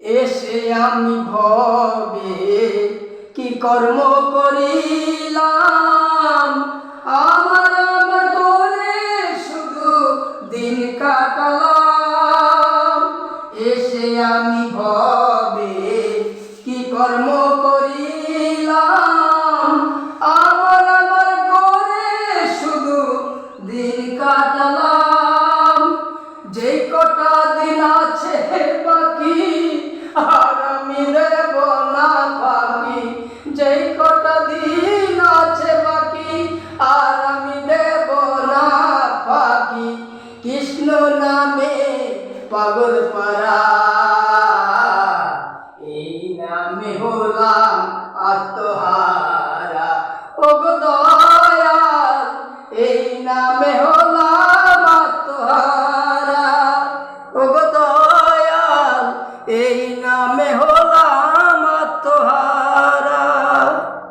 এসে আমি ভবে কি কর্ম করিলাম, আমার আমার করে শুধু দিন কাটালাম। এসে আমি ভবে কি কর্ম করিলাম, আমার আমার করে শুধু দিন কাটালাম। যে কটা দিন আছে বাকি আর আমি দেব না ফাঁকি, যে কটা দিন আছে বাকি আর আমি দেব না ফাঁকি। কৃষ্ণ নামে পাগল পারা, এই নামে হলাম আত্মহারা। ওগো দয়াল, এই নামে হলাম আত্মহারা। ওগো দয়াল, এই নামে হলাম